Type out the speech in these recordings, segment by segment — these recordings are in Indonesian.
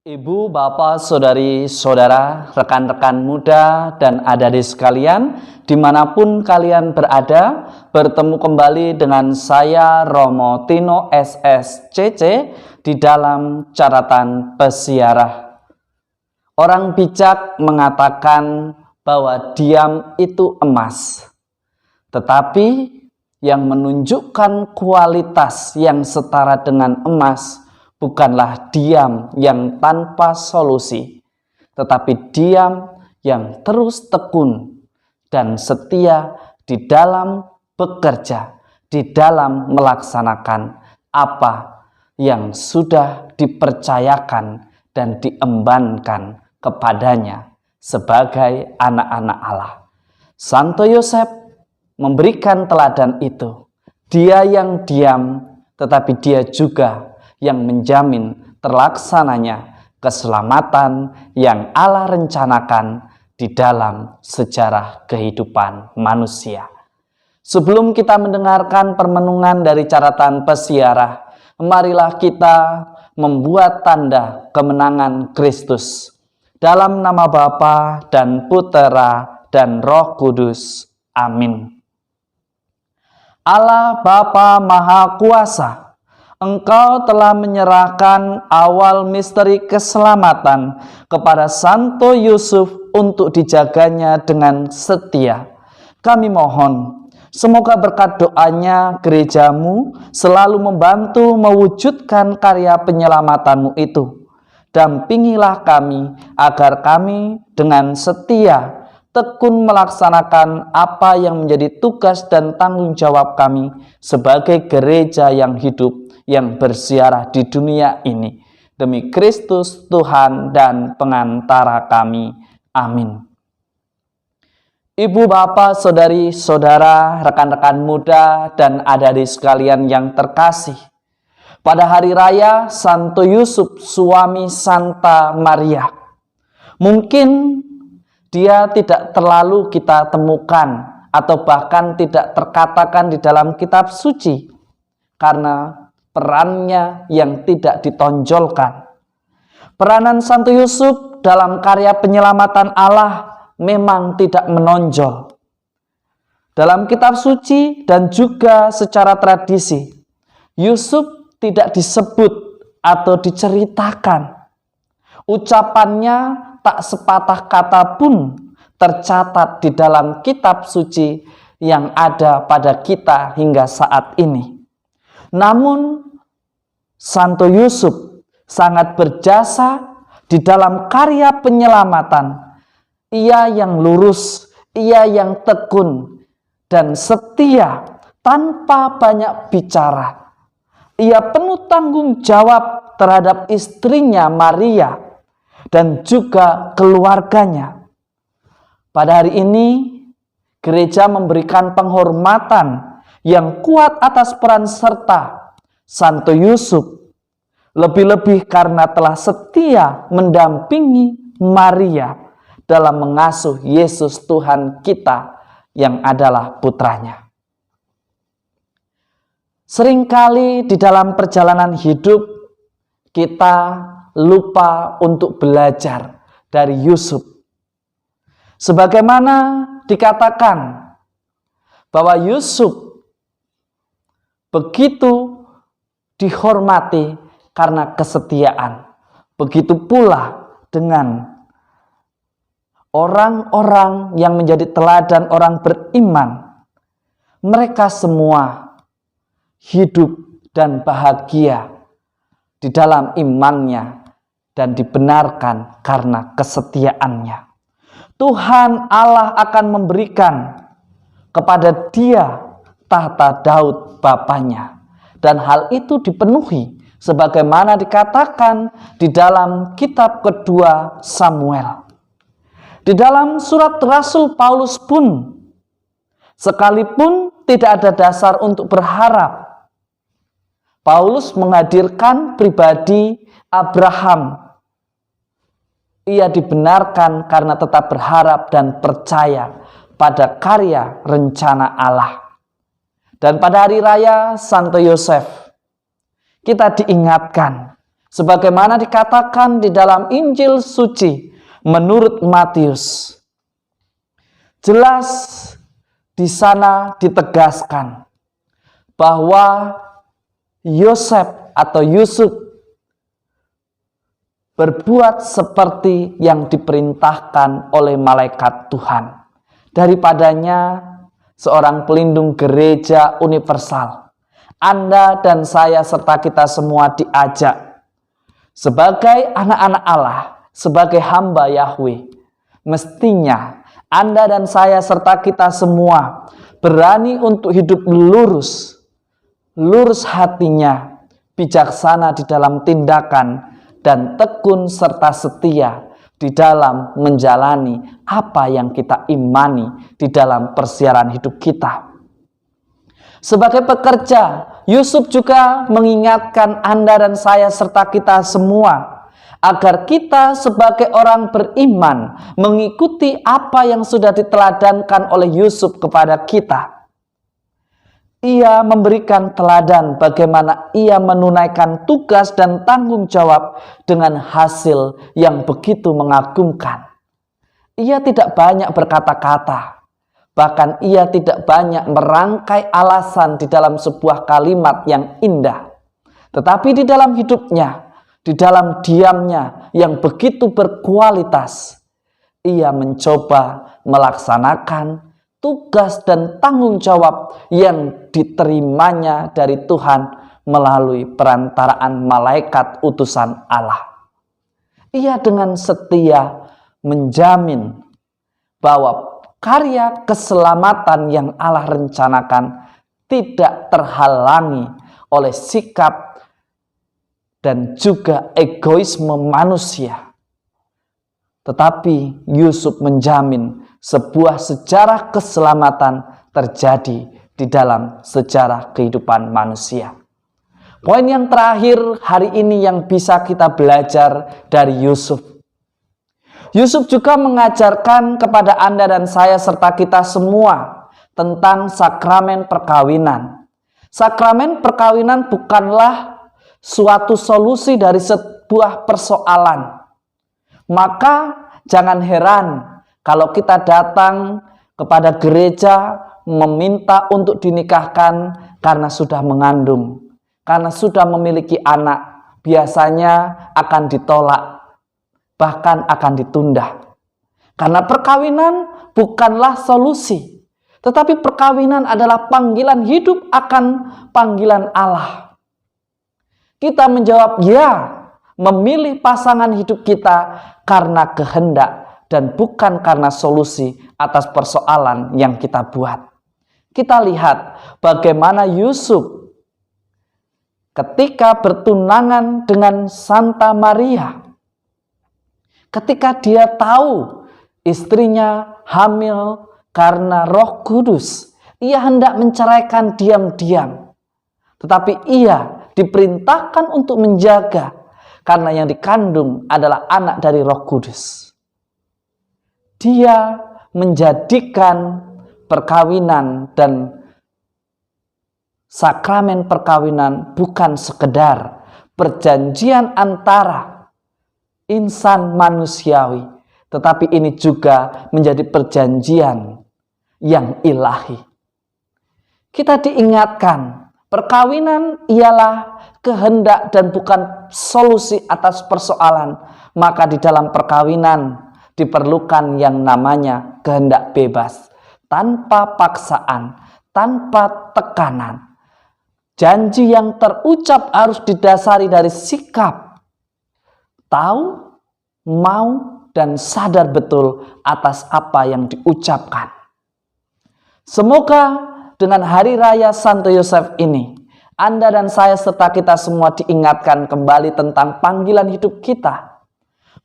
Ibu, bapak, saudari, saudara, rekan-rekan muda, dan adik-adik sekalian, dimanapun kalian berada, bertemu kembali dengan saya Romo Tino SSCC di dalam catatan peziarah. Orang bijak mengatakan bahwa diam itu emas, tetapi yang menunjukkan kualitas yang setara dengan emas bukanlah diam yang tanpa solusi, tetapi diam yang terus tekun dan setia di dalam bekerja, di dalam melaksanakan apa yang sudah dipercayakan dan diembankan kepadanya sebagai anak-anak Allah. Santo Yosef memberikan teladan itu. Dia yang diam, tetapi dia juga yang menjamin terlaksananya keselamatan yang Allah rencanakan di dalam sejarah kehidupan manusia. Sebelum kita mendengarkan permenungan dari catatan peziarah, marilah kita membuat tanda kemenangan Kristus. Dalam nama Bapa dan Putera dan Roh Kudus. Amin. Allah Bapa Maha Kuasa, Engkau telah menyerahkan awal misteri keselamatan kepada Santo Yusuf untuk dijaganya dengan setia. Kami mohon, semoga berkat doanya gerejamu selalu membantu mewujudkan karya penyelamatanmu itu. Dampingilah kami agar kami dengan setia tekun melaksanakan apa yang menjadi tugas dan tanggung jawab kami sebagai gereja yang hidup, yang bersiarah di dunia ini. Demi Kristus Tuhan dan pengantara kami. Amin. Ibu, bapak, saudari, saudara, rekan-rekan muda, dan adik-adik sekalian yang terkasih, pada hari raya Santo Yusuf, suami Santa Maria, mungkin dia tidak terlalu kita temukan atau bahkan tidak terkatakan di dalam kitab suci karena perannya yang tidak ditonjolkan. Peranan Santo Yusuf dalam karya penyelamatan Allah memang tidak menonjol. Dalam kitab suci dan juga secara tradisi, Yusuf tidak disebut atau diceritakan. Ucapannya tak sepatah kata pun tercatat di dalam kitab suci yang ada pada kita hingga saat ini. Namun Santo Yusuf sangat berjasa di dalam karya penyelamatan. Ia yang lurus, ia yang tekun dan setia tanpa banyak bicara. Ia penuh tanggung jawab terhadap istrinya Maria dan juga keluarganya. Pada hari ini, gereja memberikan penghormatan yang kuat atas peran serta Santo Yusuf, lebih-lebih karena telah setia mendampingi Maria dalam mengasuh Yesus Tuhan kita yang adalah putranya. Seringkali di dalam perjalanan hidup kita lupa untuk belajar dari Yusuf. Sebagaimana dikatakan bahwa Yusuf begitu dihormati karena kesetiaan. Begitu pula dengan orang-orang yang menjadi teladan orang beriman. Mereka semua hidup dan bahagia di dalam imannya dan dibenarkan karena kesetiaannya. Tuhan Allah akan memberikan kepada dia tahta Daud bapaknya. Dan hal itu dipenuhi sebagaimana dikatakan di dalam kitab kedua Samuel. Di dalam surat Rasul Paulus pun, sekalipun tidak ada dasar untuk berharap, Paulus menghadirkan pribadi Abraham. Ia dibenarkan karena tetap berharap dan percaya pada karya rencana Allah. Dan pada hari raya Santo Yosef, kita diingatkan Sebagaimana dikatakan di dalam Injil suci menurut Matius. Jelas di sana ditegaskan bahwa Yosef atau Yusuf berbuat seperti yang diperintahkan oleh malaikat Tuhan. Daripadanya seorang pelindung gereja universal. Anda dan saya serta kita semua diajak sebagai anak-anak Allah, sebagai hamba Yahweh. Mestinya Anda dan saya serta kita semua berani untuk hidup lurus hatinya, bijaksana di dalam tindakan, dan tekun serta setia di dalam menjalani apa yang kita imani di dalam persiaran hidup kita. Sebagai pekerja, Yusuf juga mengingatkan Anda dan saya serta kita semua agar kita sebagai orang beriman mengikuti apa yang sudah diteladankan oleh Yusuf kepada kita. Ia memberikan teladan bagaimana ia menunaikan tugas dan tanggung jawab dengan hasil yang begitu mengagumkan. Ia tidak banyak berkata-kata, bahkan ia tidak banyak merangkai alasan di dalam sebuah kalimat yang indah. Tetapi di dalam hidupnya, di dalam diamnya yang begitu berkualitas, ia mencoba melaksanakan tugas dan tanggung jawab yang diterimanya dari Tuhan melalui perantaraan malaikat utusan Allah. Ia dengan setia menjamin bahwa karya keselamatan yang Allah rencanakan tidak terhalangi oleh sikap dan juga egoisme manusia. Tetapi Yusuf menjamin sebuah sejarah keselamatan terjadi di dalam sejarah kehidupan manusia. Poin yang terakhir hari ini yang bisa kita belajar dari Yusuf. Yusuf juga mengajarkan kepada Anda dan saya serta kita semua tentang sakramen perkawinan. Sakramen perkawinan bukanlah suatu solusi dari sebuah persoalan. Maka jangan heran kalau kita datang kepada gereja meminta untuk dinikahkan karena sudah mengandung, karena sudah memiliki anak, biasanya akan ditolak, bahkan akan ditunda. Karena perkawinan bukanlah solusi, tetapi perkawinan adalah panggilan hidup akan panggilan Allah. Kita menjawab ya, memilih pasangan hidup kita karena kehendak dan bukan karena solusi atas persoalan yang kita buat. Kita lihat bagaimana Yusuf ketika bertunangan dengan Santa Maria. Ketika dia tahu istrinya hamil karena Roh Kudus, ia hendak menceraikan diam-diam. Tetapi ia diperintahkan untuk menjaga karena yang dikandung adalah anak dari Roh Kudus. Dia menjadikan perkawinan dan sakramen perkawinan bukan sekedar perjanjian antara insan manusiawi, tetapi ini juga menjadi perjanjian yang ilahi. Kita diingatkan, perkawinan ialah kehendak dan bukan solusi atas persoalan. Maka di dalam perkawinan diperlukan yang namanya kehendak bebas, tanpa paksaan, tanpa tekanan. Janji yang terucap harus didasari dari sikap tahu, mau, dan sadar betul atas apa yang diucapkan. Semoga dengan hari raya Santo Yosef ini, Anda dan saya serta kita semua diingatkan kembali tentang panggilan hidup kita.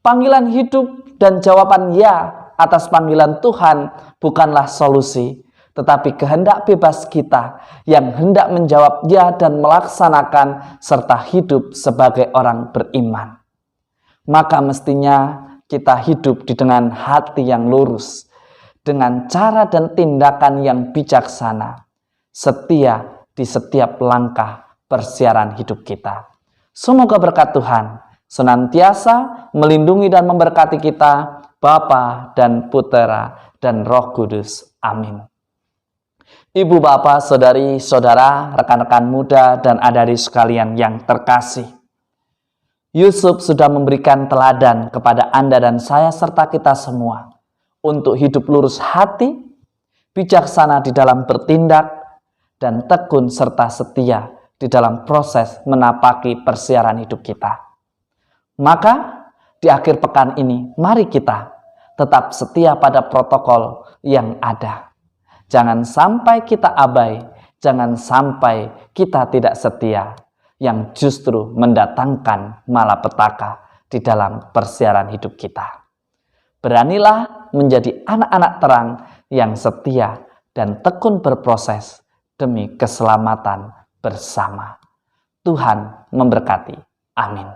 Panggilan hidup dan jawaban ya atas panggilan Tuhan bukanlah solusi, tetapi kehendak bebas kita yang hendak menjawab ya dan melaksanakan serta hidup sebagai orang beriman. Maka mestinya kita hidup dengan hati yang lurus, dengan cara dan tindakan yang bijaksana, setia di setiap langkah persiaran hidup kita. Semoga berkat Tuhan senantiasa melindungi dan memberkati kita, Bapa dan Putera dan Roh Kudus. Amin. Ibu, bapak, saudari, saudara, rekan-rekan muda, dan adik-adik sekalian yang terkasih, Yusuf sudah memberikan teladan kepada Anda dan saya serta kita semua untuk hidup lurus hati, bijaksana di dalam bertindak, dan tekun serta setia di dalam proses menapaki persiaran hidup kita. Maka di akhir pekan ini, mari kita tetap setia pada protokol yang ada. Jangan sampai kita abai, jangan sampai kita tidak setia, yang justru mendatangkan malapetaka di dalam persiaran hidup kita. Beranilah menjadi anak-anak terang yang setia dan tekun berproses demi keselamatan bersama. Tuhan memberkati. Amin.